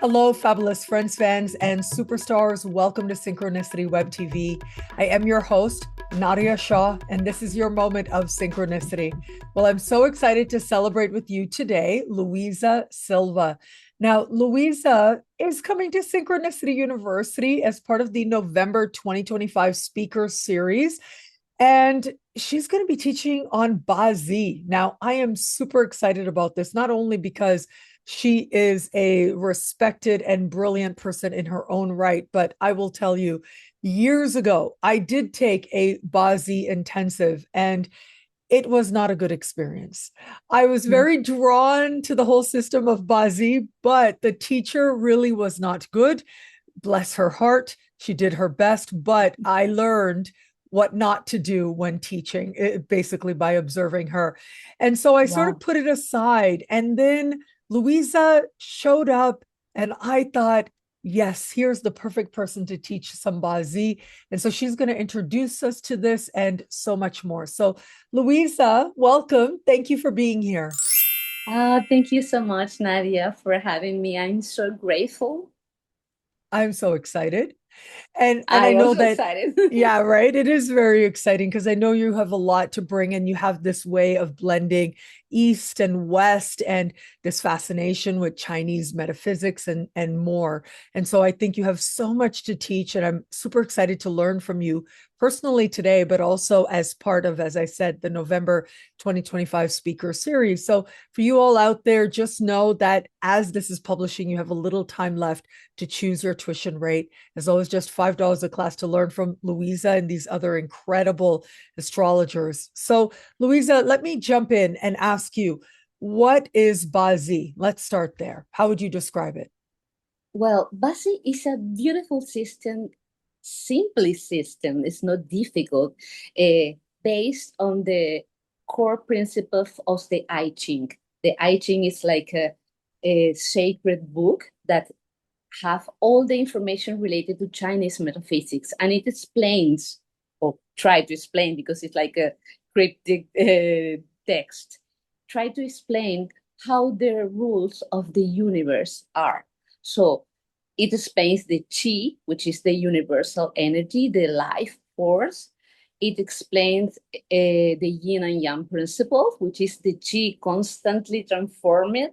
Hello, fabulous friends, fans, and superstars. Welcome to Synchronicity Web TV. I am your host, Nadiya Shah, and this is your moment of synchronicity. Well, I'm so excited to celebrate with you today, Luisa SILVA. Now, Luisa is coming to Synchronicity University as part of the November 2025 Speaker Series. And she's going to be teaching on BaZi. Now, I am super excited about this, not only because she is a respected and brilliant person in her own right, but I will tell you, years ago, I did take a BaZi intensive and it was not a good experience. I was very drawn to the whole system of BaZi, but the teacher really was not good. Bless her heart. She did her best, but I learned what not to do when teaching, basically by observing her. And so I sort of Wow. put it aside. And then Luisa showed up, and I thought, yes, here's the perfect person to teach some BaZi. And so she's going to introduce us to this and so much more. So, Luisa, welcome. Thank you for being here. Thank you so much, Nadia, for having me. I'm so grateful. I'm so excited. And I I know also that, excited. yeah, right. It is very exciting because I know you have a lot to bring and you have this way of blending East and West and this fascination with Chinese metaphysics and more. And so I think you have so much to teach, and I'm super excited to learn from you personally today, but also as part of, as I said, the November 2025 speaker series. So for you all out there, just know that as this is publishing, you have a little time left to choose your tuition rate. As always, just $5 a class to learn from Luisa and these other incredible astrologers. So, Luisa, let me jump in and ask you, what is BaZi? Let's start there. How would you describe it? Well, BASI is a beautiful system, simply system. It's not difficult, based on the core principles of the I Ching. The I Ching is like a sacred book that have all the information related to Chinese metaphysics, and it explains, or try to explain, because it's like a cryptic text. Try to explain how the rules of the universe are. So it explains the chi, which is the universal energy, the life force. It explains the yin and yang principle, which is the chi constantly transformed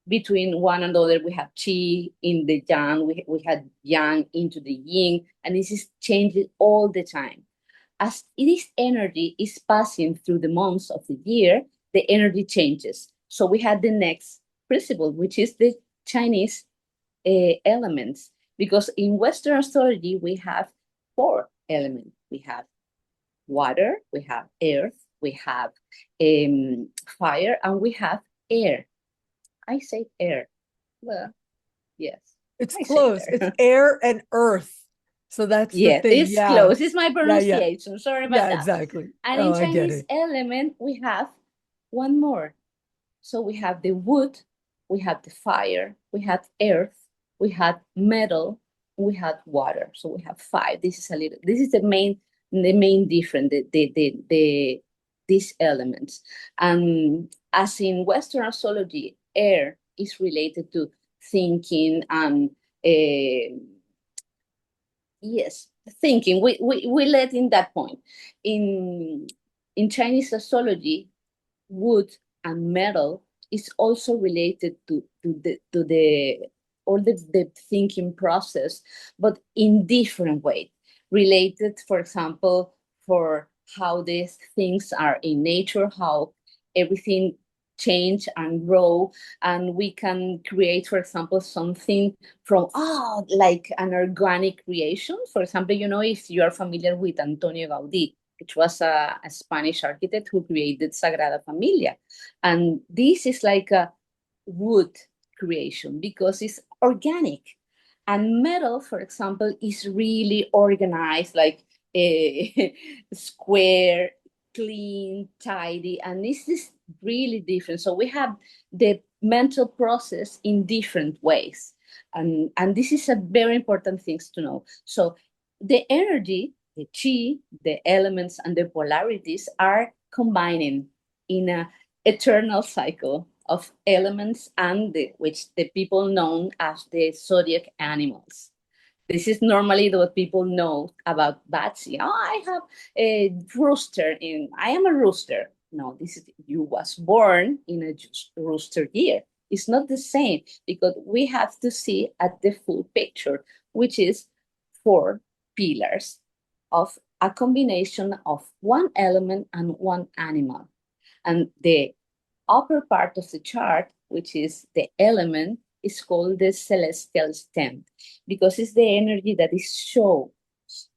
between one another. We have chi in the yang, we had yang into the yin, and this is changing all the time. As this energy is passing through the months of the year, the energy changes. So we had the next principle, which is the Chinese elements, because in Western astrology, we have four elements. We have water, we have earth, we have fire, and we have air. I say air. Well, yes, It's I say close. It's air. air and earth. So that's the Yes, thing. it's Yeah. close. It's my Yeah. Yeah. pronunciation. Sorry about Yeah. that. Exactly. And Oh, in I get Chinese it. element, we have one more. So we have the wood, we have the fire, we have earth, we have metal, we have water. So we have five. This is the main difference, these elements. And as in Western astrology, air is related to thinking and yes, thinking. We let in that point. In in Chinese astrology, wood and metal is also related to the all the thinking process, but in different way. Related, for example, for how these things are in nature, how everything change and grow, and we can create, for example, something from like an organic creation. For example, if you are familiar with Antonio Gaudí, which was a Spanish architect who created Sagrada Familia. And this is like a wood creation because it's organic. And metal, for example, is really organized, like a square, clean, tidy. And this is really different. So we have the mental process in different ways. And this is a very important thing to know. So the energy, the chi, the elements, and the polarities are combining in a eternal cycle. of elements and which the people know as the zodiac animals. This is normally what people know about BaZi. Oh, I have a rooster I am a rooster. No, this is you was born in a rooster year. It's not the same because we have to see at the full picture, which is four pillars of a combination of one element and one animal. And the upper part of the chart, which is the element, is called the celestial stem because it's the energy that is shown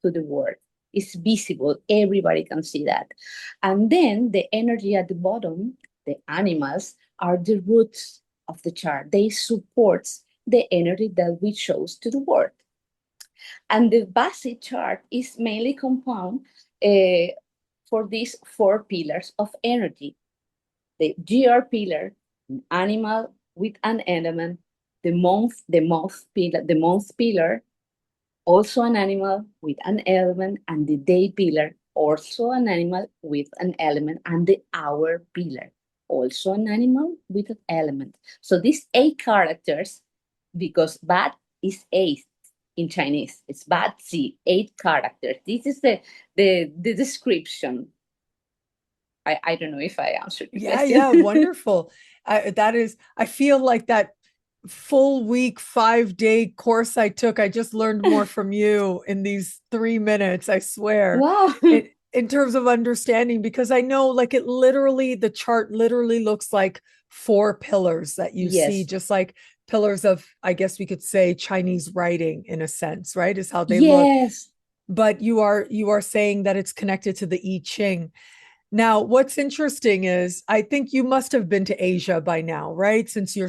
to the world. It's visible, everybody can see that. And then the energy at the bottom, the animals, are the roots of the chart. They support the energy that we chose to the world. And the BaZi chart is mainly compound for these four pillars of energy. The GR pillar, an animal with an element, the month pillar, also an animal with an element, and the day pillar, also an animal with an element, and the hour pillar, also an animal with an element. So these 8 characters, because Bat is 8 in Chinese, it's BaZi, 8 characters. This is the description. I don't know if I answered the question. Yeah, wonderful. I feel like that full week, 5-day course I took, I just learned more from you in these 3 minutes, I swear. Wow. In terms of understanding, because I know like the chart literally looks like 4 pillars that you see, Yes. just like pillars of, I guess we could say, Chinese writing in a sense, right? Is how they look. Yes. But you are saying that it's connected to the I Ching. Now, what's interesting is I think you must have been to Asia by now, right? Since you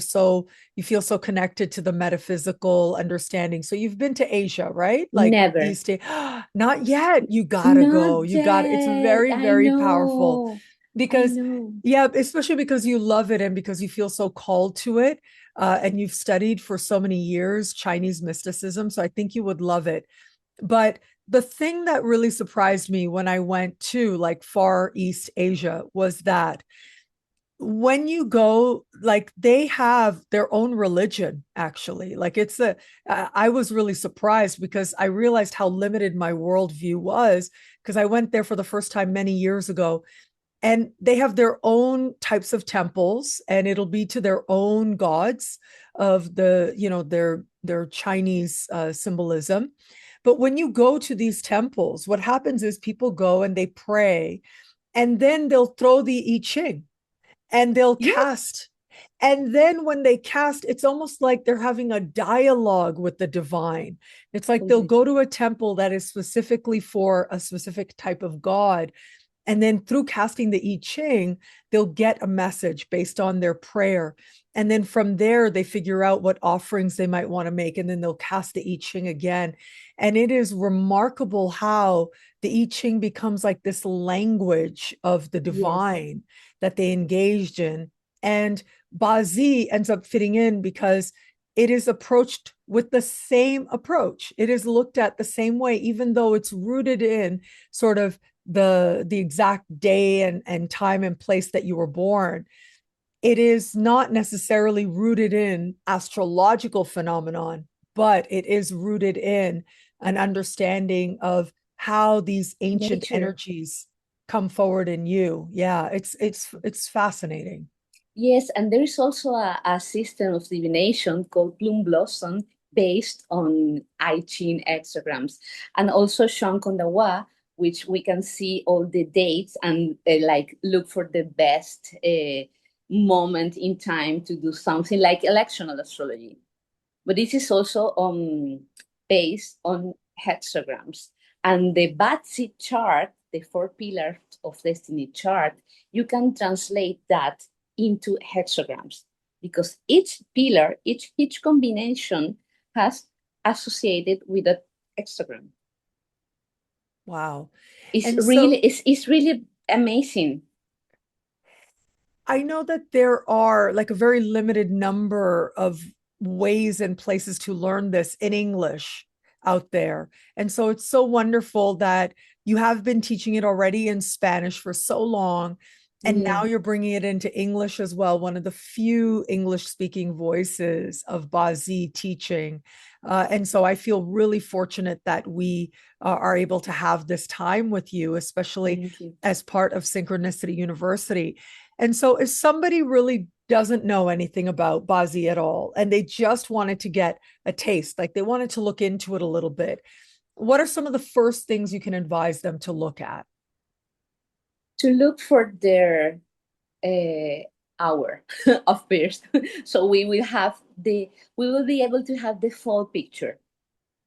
feel so connected to the metaphysical understanding. So you've been to Asia, right? Like Never. East Asia. Not yet. You gotta Not go. It's yet. very, I very powerful know. I because, know. yeah, especially because you love it and because you feel so called to it. And you've studied for so many years Chinese mysticism. So I think you would love it. But the thing that really surprised me when I went to like Far East Asia was that when you go, like they have their own religion, actually. Like I was really surprised because I realized how limited my worldview was because I went there for the first time many years ago. And they have their own types of temples, and it'll be to their own gods of their Chinese symbolism. But when you go to these temples, what happens is people go and they pray, and then they'll throw the I Ching and they'll Yes. cast. And then when they cast, it's almost like they're having a dialogue with the divine. It's like Oh they'll my go to a temple that is specifically for a specific type of god. And then through casting the I Ching, they'll get a message based on their prayer. And then from there, they figure out what offerings they might want to make. And then they'll cast the I Ching again. And it is remarkable how the I Ching becomes like this language of the yes. divine that they engaged in. And BaZi ends up fitting in because it is approached with the same approach. It is looked at the same way, even though it's rooted in sort of the exact day and time and place that you were born. It is not necessarily rooted in astrological phenomenon, but it is rooted in an understanding of how these ancient Nature. energies come forward in you. Yeah, it's fascinating. Yes, and there is also a system of divination called Bloom Blossom based on I Ching hexagrams, and also Shankondawa, which we can see all the dates and like look for the best moment in time to do something like electional astrology. But this is also based on hexagrams. And the BaZi chart, the 4 pillars of destiny chart, you can translate that into hexagrams because each pillar, each combination has associated with a hexagram. Wow. It's And really, so it's really amazing. I know that there are like a very limited number of ways and places to learn this in English out there. And so it's so wonderful that you have been teaching it already in Spanish for so long. And now Mm. you're bringing it into English as well, one of the few English speaking voices of BaZi teaching. And so I feel really fortunate that we are able to have this time with you, especially Thank you. as part of Synchronicity University. And so, if somebody really doesn't know anything about BaZi at all, and they just wanted to get a taste, like they wanted to look into it a little bit, what are some of the first things you can advise them to look at? To look for their hour of birth. So we will be able to have the full picture.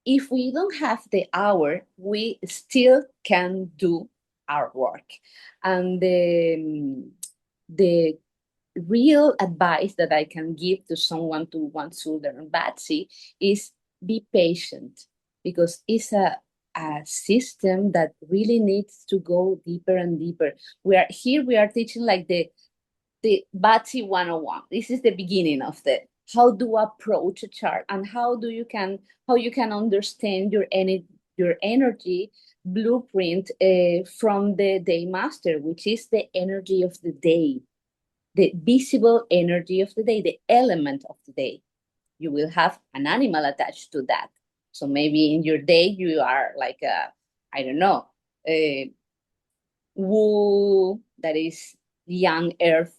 If we don't have the hour, we still can do our work. And the real advice that I can give to someone who wants to learn BaZi is be patient, because it's a system that really needs to go deeper and deeper. We are teaching like the BaZi 101. This is the beginning of the how to approach a chart and how you can understand your energy blueprint from the day master, which is the energy of the day, the visible energy of the day, the element of the day. You will have an animal attached to that. So maybe in your day you are like a, I don't know, a woo, that is young earth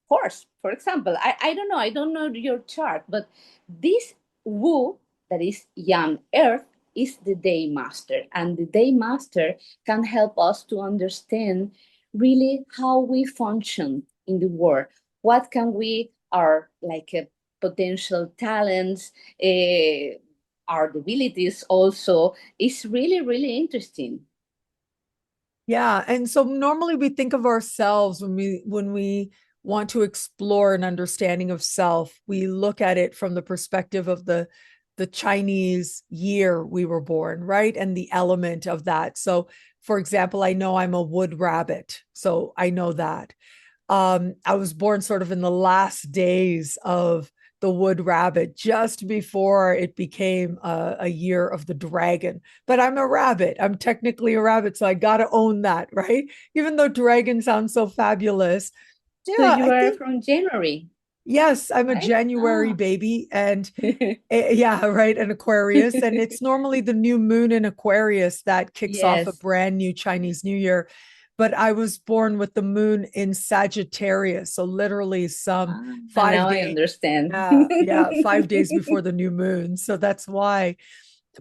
horse, for example. I don't know. I don't know your chart, but this woo, that is young earth, is the day master. And the day master can help us to understand really how we function in the world. What can we, our like potential talents, our abilities also is really, really interesting. Yeah, and so normally we think of ourselves when we want to explore an understanding of self, we look at it from the perspective of the Chinese year we were born, right? And the element of that. So, for example, I know I'm a wood rabbit, so I know that. I was born sort of in the last days of the wood rabbit, just before it became a year of the dragon. But I'm a rabbit. I'm technically a rabbit, so I got to own that, right? Even though dragon sounds so fabulous. So Yeah, you I are think, from January, yes, I'm a right? January Oh. baby. And yeah, right, an Aquarius. And it's normally the new moon in Aquarius that kicks off a Yes. brand new Chinese New Year. But I was born with the moon in Sagittarius. So literally some And five now I days. understand. Yeah, 5 days before the new moon. So that's why.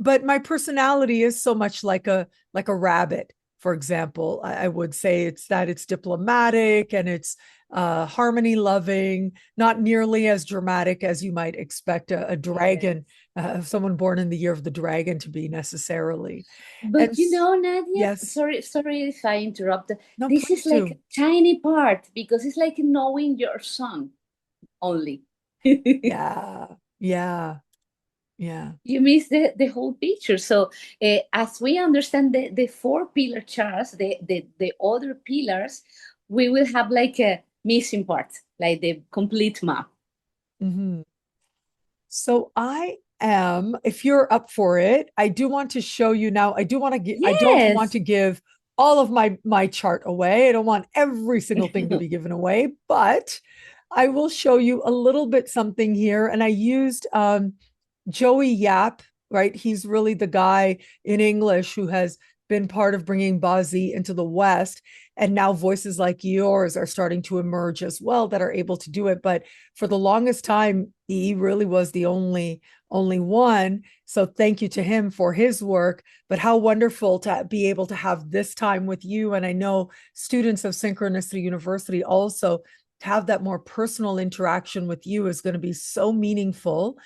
But my personality is so much like a rabbit, for example. I would say it's diplomatic and it's harmony loving, not nearly as dramatic as you might expect a Yes. dragon, someone born in the year of the dragon to be necessarily. And But you know, Nadia, yes, sorry if I interrupt. no, This is please like do. a tiny part because it's like knowing your son only. Yeah, yeah, yeah. You miss the whole picture. So as we understand the four pillar charts, the other pillars, we will have like a missing part, like the complete map. Mhm. So I am, if you're up for it, I do want to show you now. I don't want Yes. to give all of my chart away. I don't want every single thing to be given away, but I will show you a little bit something here. And I used Joey Yap, right? He's really the guy in English who has been part of bringing BaZi into the West. And now voices like yours are starting to emerge as well that are able to do it. But for the longest time, he really was the only one. So thank you to him for his work. But how wonderful to be able to have this time with you. And I know students of Synchronicity University also to have that more personal interaction with you is going to be so meaningful.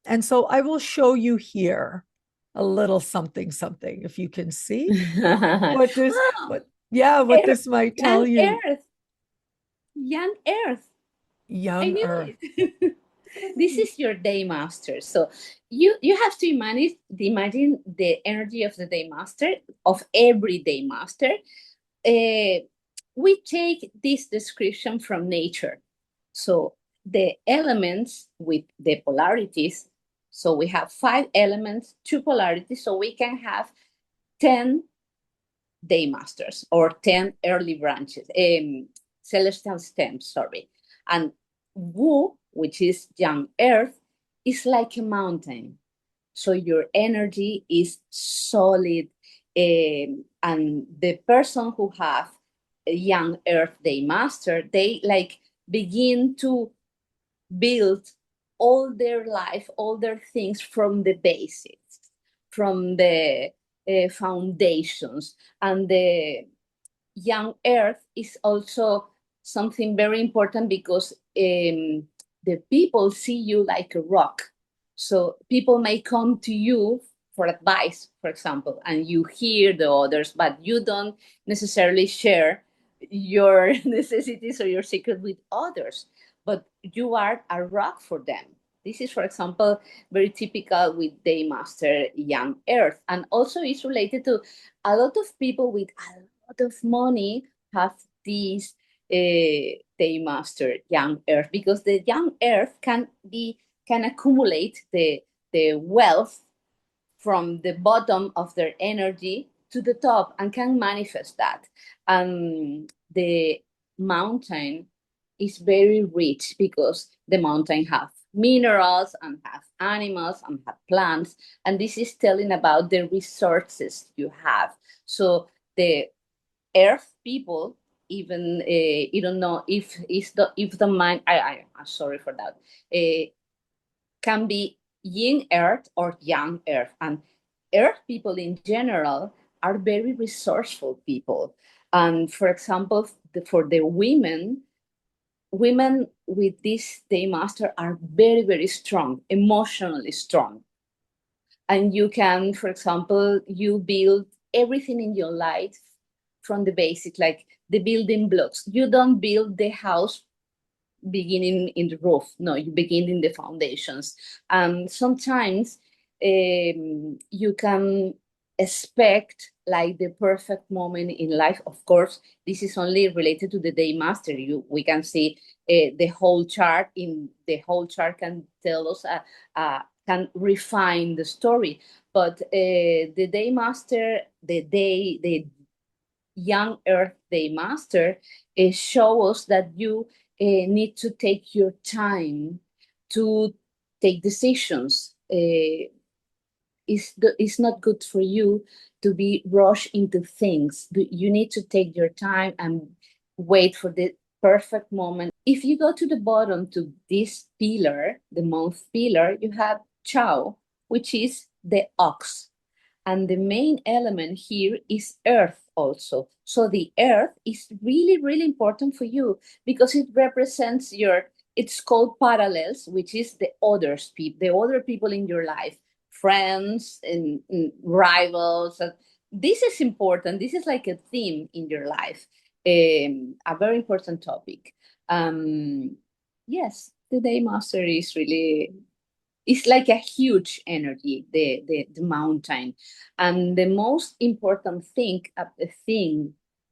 And so I will show you here a little something, something, if you can see what this, Oh, yeah, what Earth, this might tell young you. Earth, young Earth. I Young knew Earth. it. This is your day master. So you have to imagine the energy of the day master, of every day master. We take this description from nature. So the elements with the polarities. So we have five elements, two polarities. So we can have 10 day masters or 10 early branches, celestial stems, sorry. And Wu, which is young earth, is like a mountain. So your energy is solid. And the person who have a young earth day master, they like begin to build all their life, all their things from the basics, from the foundations. And the young earth is also something very important because the people see you like a rock. So people may come to you for advice, for example, and you hear the others, but you don't necessarily share your necessities or your secret with others, but you are a rock for them. This is, for example, very typical with Daymaster Young Earth. And also it's related to a lot of people with a lot of money have this Daymaster Young Earth, because the Young Earth can accumulate the wealth from the bottom of their energy to the top and can manifest that. And the mountain is very rich because the mountain have minerals and have animals and have plants, and this is telling about the resources you have. So the earth people, even you don't know if the mind, I'm sorry for that, can be yin earth or yang earth. And earth people in general are very resourceful people. And for example, for the women with this day master are very, very strong, emotionally strong. And you can, for example, you build everything in your life from the basic, like the building blocks. You don't build the house beginning in the roof. No, you begin in the foundations. Sometimes you can expect like the perfect moment in life. Of course, this is only related to the day master. We can see the whole chart. In the whole chart can tell us, can refine the story. But the day master, the young earth day master show us that you need to take your time to take decisions. It's not good for you to be rushed into things. You need to take your time and wait for the perfect moment. If you go to the bottom to this pillar, the month pillar, you have Chow, which is the ox. And the main element here is earth also. So the earth is really, really important for you because it represents it's called parallels, which is the other people in your life, friends and rivals. This is important. This is like a theme in your life, a very important topic. Yes, the day master is really, it's like a huge energy, the mountain. And the most important thing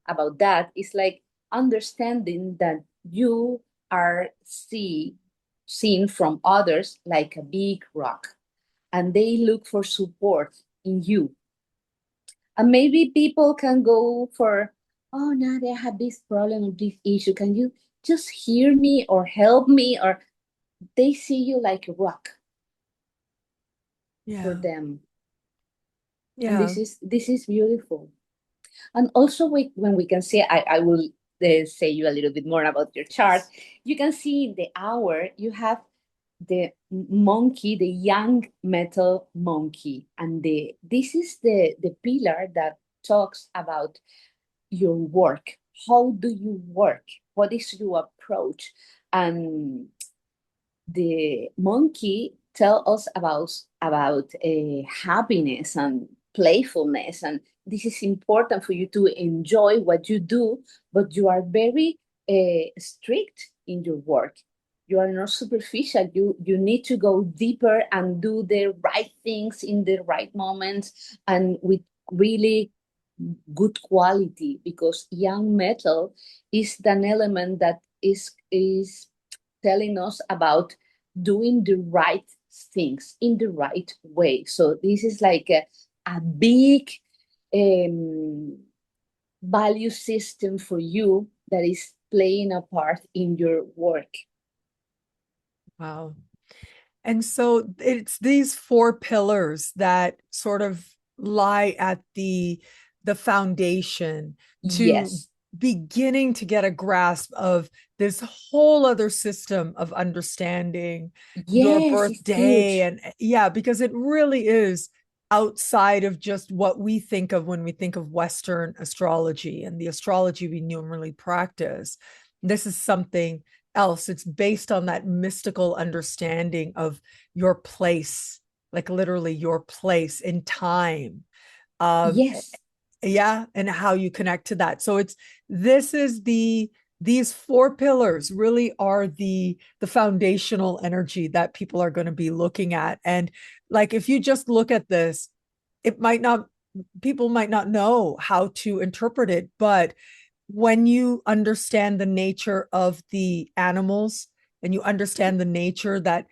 about that is like understanding that you are seen from others like a big rock, and they look for support in you. And maybe people can go for, oh, Nadiya, I have this problem or this issue. Can you just hear me or help me? Or they see you like a rock for them. And this is beautiful. And also when we can see, I will say you a little bit more about your chart. You can see in the hour you have the monkey, the young metal monkey, and this is the pillar that talks about your work. How do you work? What is your approach? And the monkey tell us about happiness and playfulness, and this is important for you to enjoy what you do, but you are very strict in your work. You are not superficial. You need to go deeper and do the right things in the right moments and with really good quality, because young metal is an element that is telling us about doing the right things in the right way. So this is like a big value system for you that is playing a part in your work. Wow. And so it's these four pillars that sort of lie at the foundation to Yes, beginning to get a grasp of this whole other system of understanding your yes, it's birthday. huge. And yeah, because it really is outside of just what we think of when we think of Western astrology and the astrology we normally practice. This is something else. It's based on that mystical understanding of your place, like literally your place in time. Um, Yes, yeah, and how you connect to that. So it's this is these four pillars really are the foundational energy that people are going to be looking at. And like if you just look at this, it might not people might not know how to interpret it, but when you understand the nature of the animals and you understand the nature that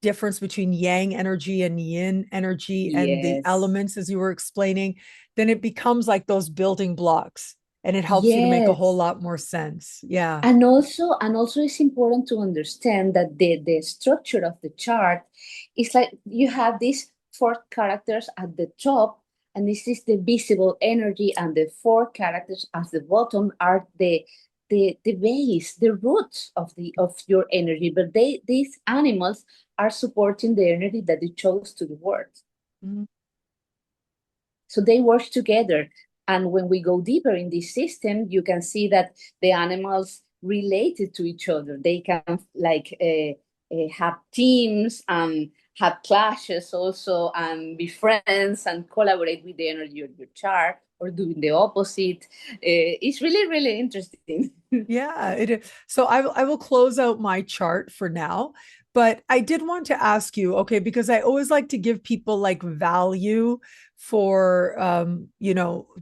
difference between yang energy and yin energy and the yes, elements as you were explaining, then it becomes like those building blocks and it helps you to make a whole yes. lot more sense. Yeah. And also it's important to understand that the structure of the chart is like you have these four characters at the top, and this is the visible energy, and the four characters at the bottom are the base, the roots of your energy. But these animals are supporting the energy that you chose to the world. Mhm. So they work together. And when we go deeper in this system, you can see that the animals related to each other. They can like have teams and have clashes also, and be friends and collaborate with the energy of your chart, or doing the opposite. It's really, really interesting. Yeah, it is. So I will close out my chart for now, but I did want to ask you, okay, because I always like to give people like value for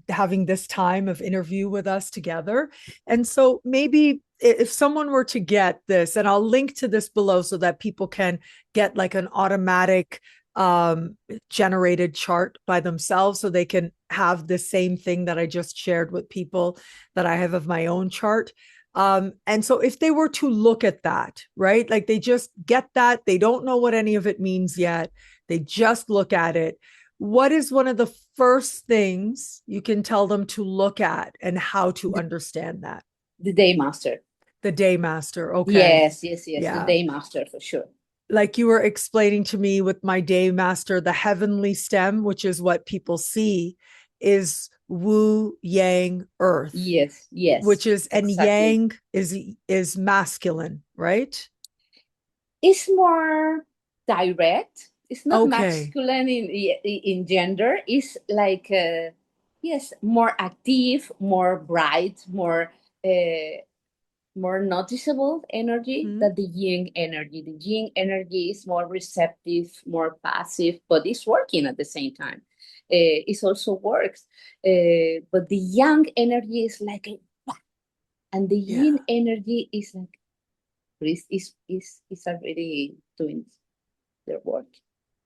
having this time of interview with us together. And so maybe if someone were to get this, and I'll link to this below so that people can get like an automatic um generated chart by themselves so they can have the same thing that I just shared with people that I have of my own chart. And so if they were to look at that, right, like they just get that, they don't know what any of it means yet, they just look at it. What is one of the first things you can tell them to look at and how to the, understand that? the day master. The day master. Okay. Yes, yes, yes, the Yeah. day master for sure. Like you were explaining to me with my day master, the heavenly stem, which is what people see, is Wu Yang Earth, Yes, which yes, is and exactly. yang is masculine, right? It's more direct. It's not Okay. masculine in gender. It's like yes, more active, more bright, more noticeable energy Mhm. than the yin energy. The yin energy is more receptive, more passive, but it's working at the same time. It also works, but the yang energy is like a, and the Yeah. yin energy is like is already doing their work.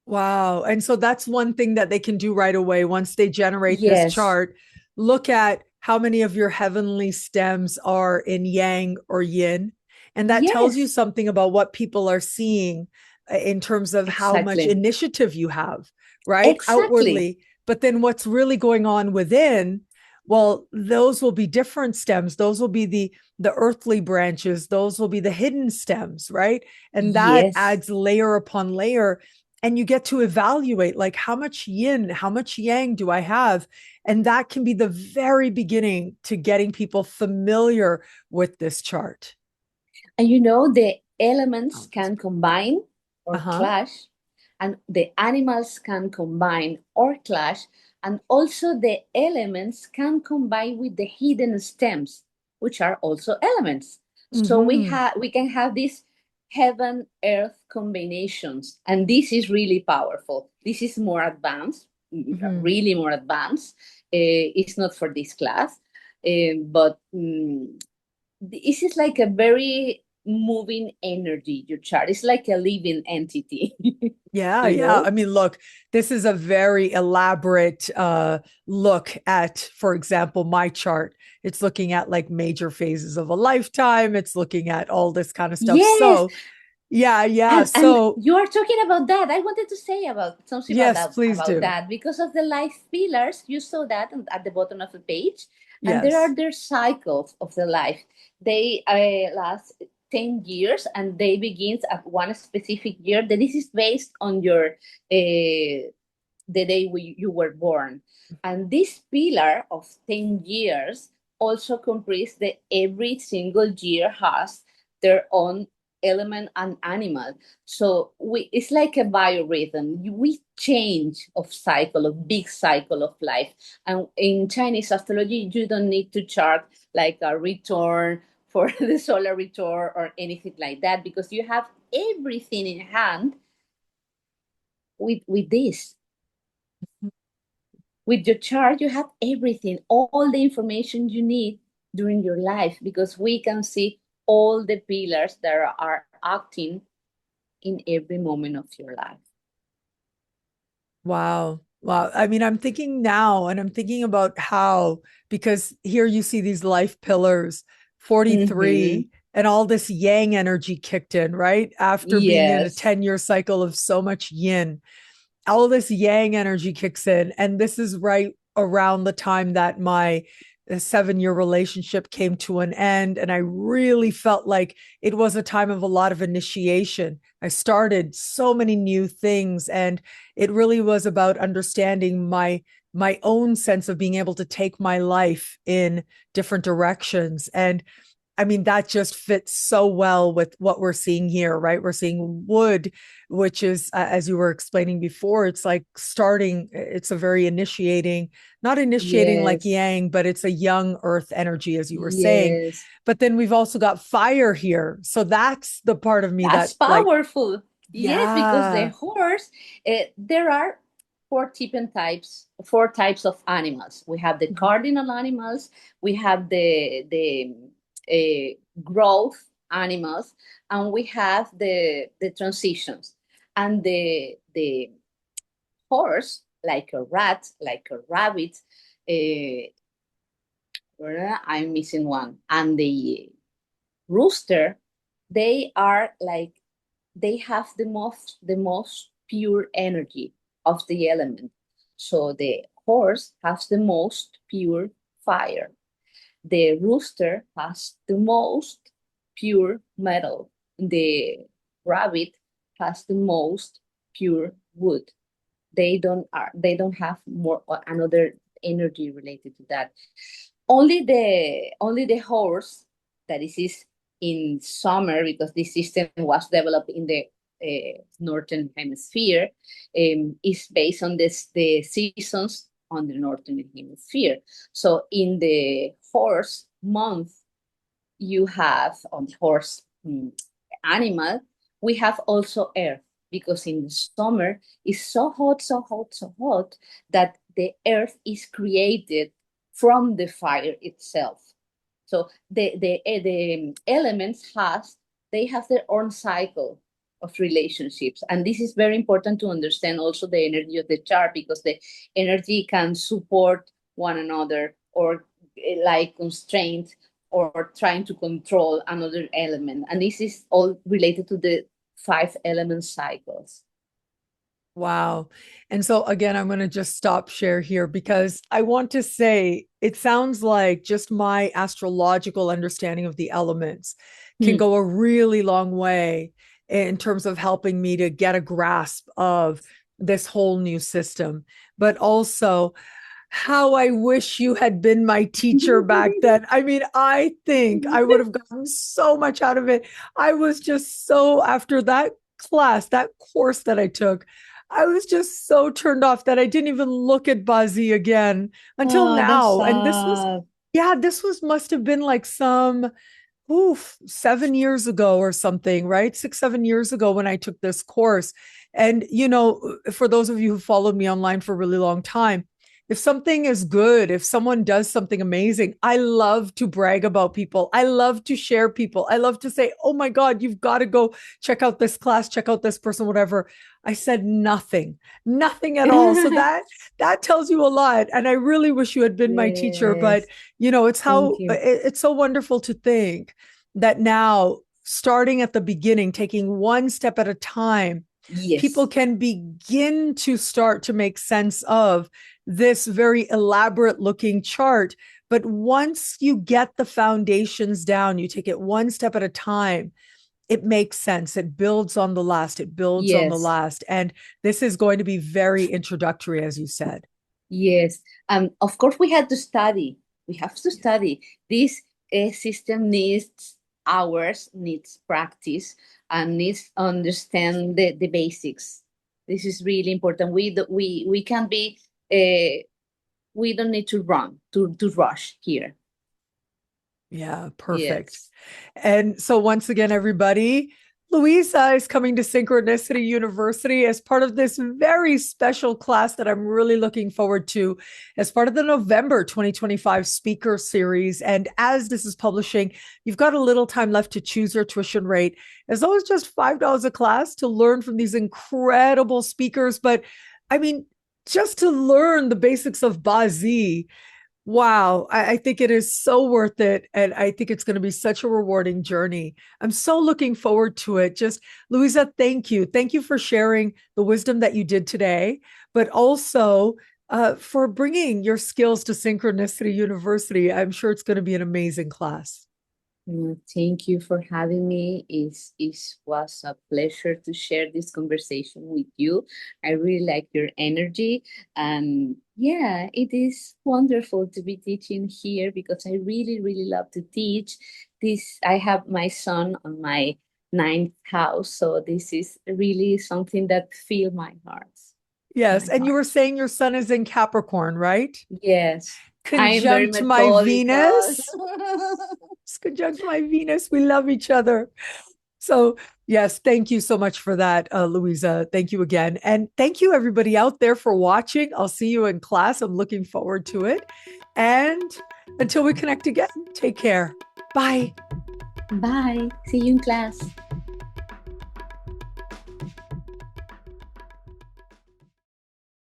Wow. And so that's one thing that they can do right away once they generate this Yes, chart. Look at how many of your heavenly stems are in yang or yin. And that tells you yes, something about what people are seeing in terms of how much exactly, initiative you have, right? exactly. Outwardly. But then what's really going on within, well, those will be different stems. Those will be the earthly branches. Those will be the hidden stems, right? And that Yes, adds layer upon layer, and you get to evaluate like how much yin, how much yang do I have? And that can be the very beginning to getting people familiar with this chart. and the elements can combine or Uh-huh. clash, and the animals can combine or clash, and also the elements can combine with the hidden stems, which are also elements. So Mm-hmm. we can have these heaven earth combinations, and this is really powerful. This is more advanced, Mm-hmm. really more advanced. It's not for this class, but this is like a very moving energy. Your chart is like a living entity. Yeah, you yeah. know? I mean, look, this is a very elaborate look at, for example, my chart. It's looking at like major phases of a lifetime. It's looking at all this kind of stuff. Yes, So, yeah, yeah. and So, you are talking about that. I wanted to say about something yes, please about do. that because of the life pillars. You saw that at the bottom of the page, and there Yes. are their cycles of the life. They last 10 years, and they begins at one specific year. That this is based on your the day you were born, and this pillar of 10 years also comprise that every single year has their own element and animal. So it's like a biorhythm. We change of cycle, of big cycle of life. And in Chinese astrology, you don't need to chart like a return for the solar return or anything like that, because you have everything in hand with this. With your chart, you have everything, all the information you need during your life, because we can see all the pillars that are acting in every moment of your life. Wow. Wow. I mean, I'm thinking now and I'm thinking about how, because here you see these life pillars, Mm-hmm. 43, and all this yang energy kicked in, right? After being in a Yes. 10-year cycle of so much yin, all this yang energy kicks in. And this is right around the time that my 7-year relationship came to an end. And I really felt like it was a time of a lot of initiation. I started so many new things, and it really was about understanding my own sense of being able to take my life in different directions. And I mean, that just fits so well with what we're seeing here, right? We're seeing wood, which is, as you were explaining before, it's like starting, it's a very initiating, not initiating like Yes. yang, but it's a young earth energy, as you were saying. Yes. But then we've also got fire here. So that's the part of me That's that, like, powerful. Yes, because the yeah. horse, there are four types of animals. We have the cardinal animals, we have the growth animals, and we have the transitions. And the horse, like a rat, like a rabbit, uh, I'm missing one, and the rooster, they are like, they have the most pure energy of the element. So the horse has the most pure fire. The rooster has the most pure metal. The rabbit has the most pure wood. They don't have more another energy related to that. Only the horse that is in summer, because this system was developed in the northern hemisphere, is based on the seasons on the northern hemisphere. So in the horse month, you have on the horse animal, we have also earth, because in the summer it's so hot, so hot, so hot, that the earth is created from the fire itself. So the elements they have their own cycle of relationships, and this is very important to understand also the energy of the chart, because the energy can support one another, or like constraint, or trying to control another element. And this is all related to the 5 element cycles. Wow. And so again, I'm going to just stop share here because I want to say it sounds like just my astrological understanding of the elements can Hmm. go a really long way in terms of helping me to get a grasp of this whole new system. But also, how I wish you had been my teacher back then. I mean, I think I would have gotten so much out of it. I was just so, after that class, that course that I took, I was just so turned off that I didn't even look at BaZi again until Oh, that's now. And this was, sad. yeah, this was must have been like some, oof, 7 years ago or something, right? 6, 7 years ago when I took this course. And, for those of you who followed me online for a really long time, if something is good, if someone does something amazing, I love to brag about people. I love to share people. I love to say, oh my God, you've got to go check out this class, check out this person, whatever. I said nothing at all. So that tells you a lot. And I really wish you had been my teacher, but Yes, thank you. it's so wonderful to think that now, starting at the beginning, taking one step at a time, people Yes, can begin to start to make sense of this very elaborate looking chart. But once you get the foundations down, you take it one step at a time, it makes sense. It builds on the last, it builds on the yes, last. And this is going to be very introductory, as you said. yes. Of course, we had to study. We have to study. This system needs hours, needs practice, and needs understand the basics. This is really important. We can be we don't need to run to rush here. Yeah, perfect. Yes. And so, once again, everybody, Luisa is coming to Synchronicity University as part of this very special class that I'm really looking forward to as part of the November 2025 speaker series. And as this is publishing, you've got a little time left to choose your tuition rate. As though it's just $5 a class to learn from these incredible speakers. But I mean, just to learn the basics of BaZi. Wow, I think it is so worth it. And I think it's going to be such a rewarding journey. I'm so looking forward to it. Just, Luisa, thank you. Thank you for sharing the wisdom that you did today, but also for bringing your skills to Synchronicity University. I'm sure it's going to be an amazing class. Thank you for having me. It was a pleasure to share this conversation with you. I really like your energy. And yeah, it is wonderful to be teaching here because I really, really love to teach. I have my son on my ninth house. So this is really something that fills my heart. Yes. My And you heart. were saying your son is in Capricorn, right? Yes, I am very Conjunct my methodical. Venus. It's conjunct my Venus. We love each other. So, yes, thank you so much for that, Luisa. Thank you again. And thank you, everybody out there, for watching. I'll see you in class. I'm looking forward to it. And until we connect again, take care. Bye. Bye. See you in class.